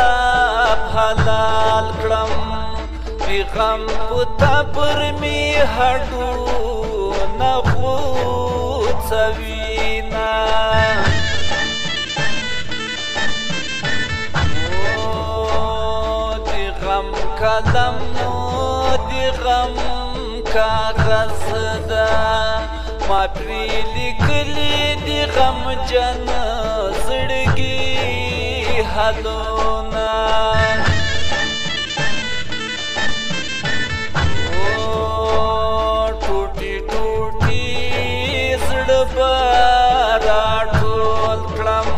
کباب حلال کړم بی غم په تبر می هډو نه غوڅوینا دی غم قلم دی غم کاغذ ده ما پرې لیکلي دی غم جن زړګي حالونه ټوټي ټوټي زړه به راټول کړم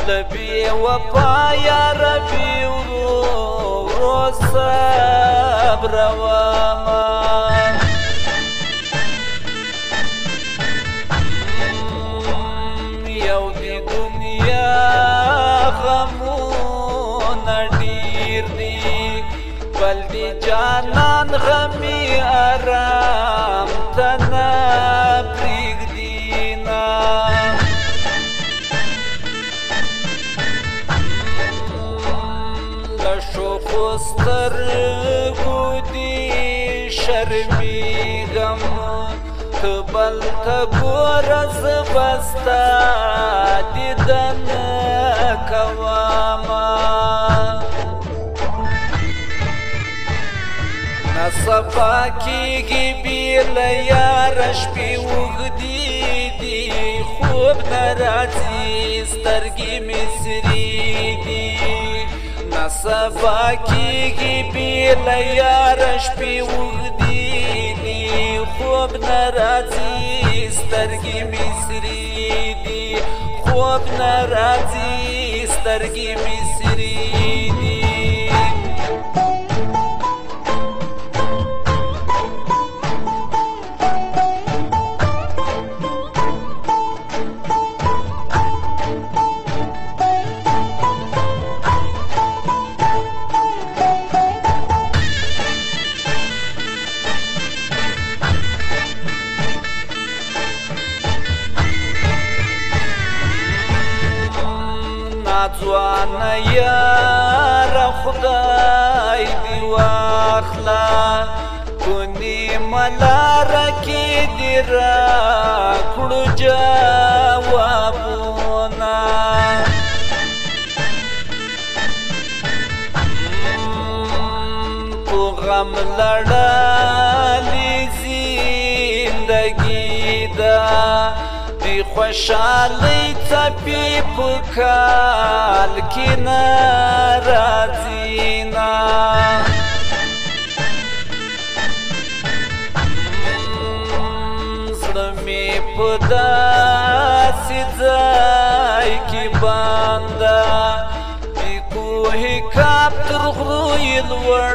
له بې وفا یاربي ورو صبرومه یو دی دنیا غمونه ډېر دي بل دی جانان غمي آرام ته نه پرېږدينا له شوخو سترګو دي شرمېږم ته بل ته ګوره زه به ستا دیدن کومه نه صفا کېږي بې له یاره شپې اوږدې دي خوب نه راځي سترګې مې سرېږي نه صفا کېږي بې له یاره شپې اوږدې دي خوب نه راځي سترګې مې سرېږي خوب نه راځي سترګې مې سرېږي ځوانه یاره خدای دې واخله په نیمه لاره کې دې راکړو جوابونه په غم لړلې زندګي ده دی خوشحالی څپې په کال کې نه راځينا زړه مې په داسې ځای کې بنده دی کوهي کاب تر غرو یې لوړ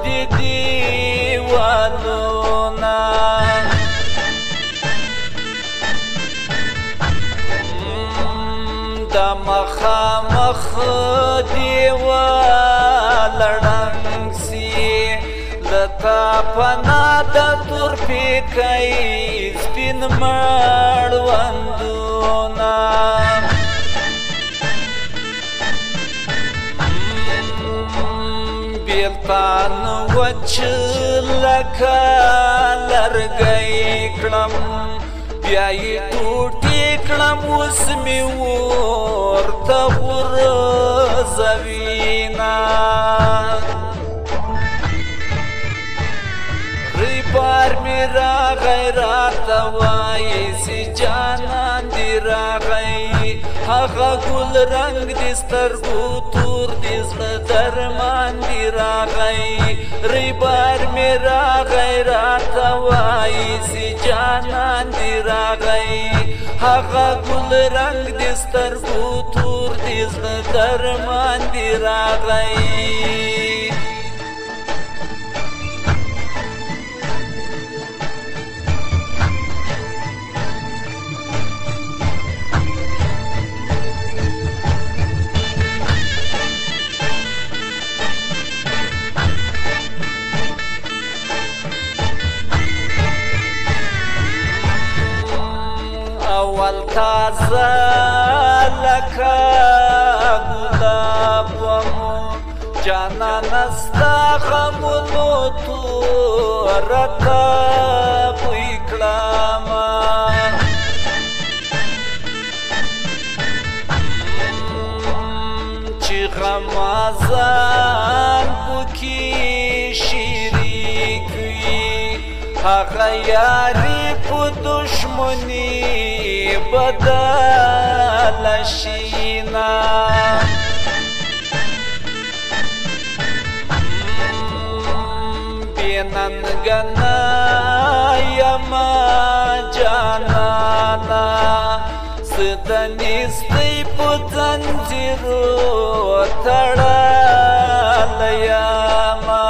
دی دیوالونه دا مخامخ دیوال ړنګ سي لتا پنا د تور پیکای سپین مړوندونه بیلتان وچ لکه لرګی کړم بیا یې ټوټې کړم اوس مې ورته غورځوینا ریبار مې راغی راته وایي چې جانان دې راغی هغه ګل رنګ دې سترګو تور دې زړه درمان دې راغی ریبار مې راغی راته وایي چې جانان دې راغی هغه ګل رنګ دې سترګو تور دې زړه درمان دې راغی اول تازه لکه ګلاب جانانه ستا غمونو توره ته بوی کړمه چې غمازان پکې شریک وي هغه یاري په دشمني بدله شي نه ننګنا یما جانانا ستنیستی په زنځیرو تړلی یما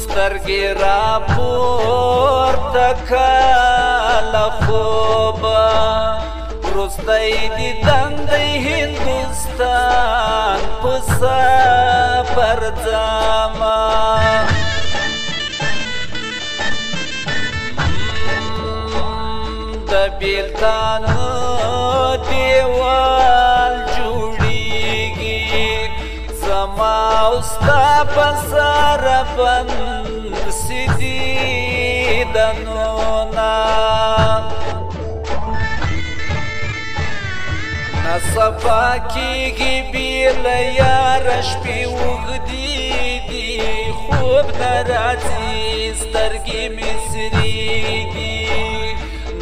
سترګې راپورته کله خوبه وروستی دیدن د هندوستان په سفر ځمه د بیلتانه دیوال جوړیږي زما او ستا په سره بند سي دیدنونه نصفا کېږي بېله یاره شپې اوږدې دي خوب نه راځي سترګې مې سرې دي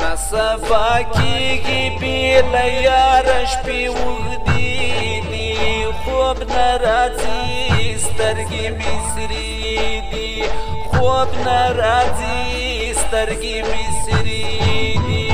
نصفا کېږي بېله یاره شپې اوږدې دي خوب نه راځي سترګې مې سرې دي خوب نه راځي سترګې مې سرې دي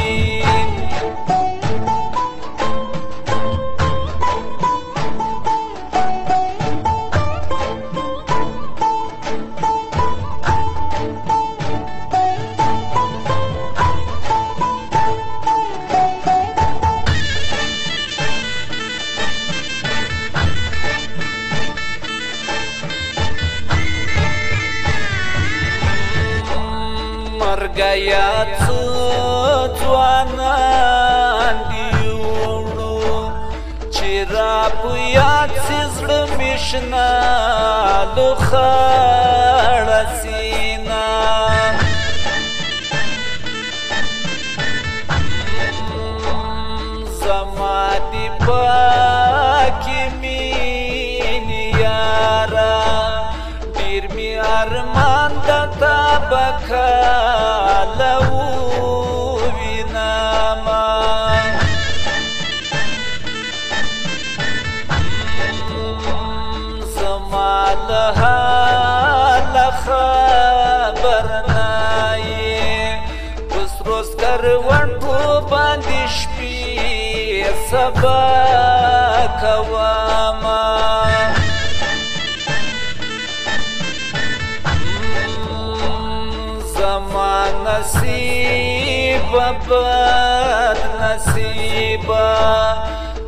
مرګیا څو ځوانان دي وړو چې را په یاد سي زړه مې شنه له خړه سینه زما د پاکې مینې یاره ډېر مې ارمان درته به کله ووینمه زما له حاله خبر نه یې په سرو سکروټو باندې شپې سبا کومه زما نصیبه بد نصیبه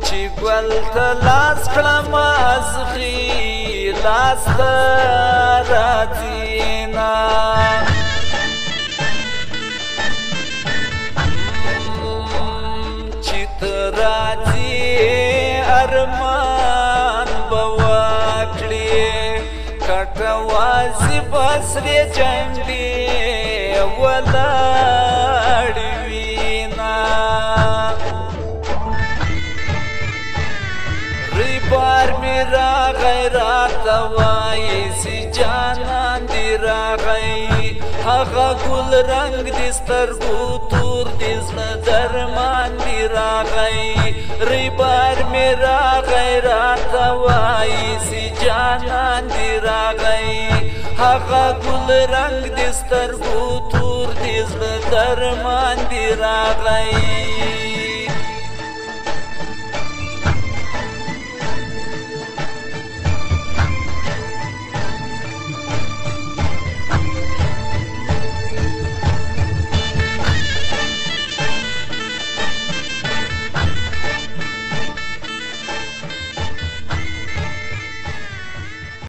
چې ګل ته لاس کړم ازغي لاس ته راځي نه چې ته راځې ارمان به وکړې کټه وازي بسرې جنډې ولاړې وینا ریبار مې راغی راته وایي چې جانان دې راغی هغه ګل رنګ دې سترګو تور دې زړه درمان دې راغی ریبار مې راغی راته وایي چې جانان دې راغی هغه ګل رنګ دې سترګو تور دې زړه درمان دې راغی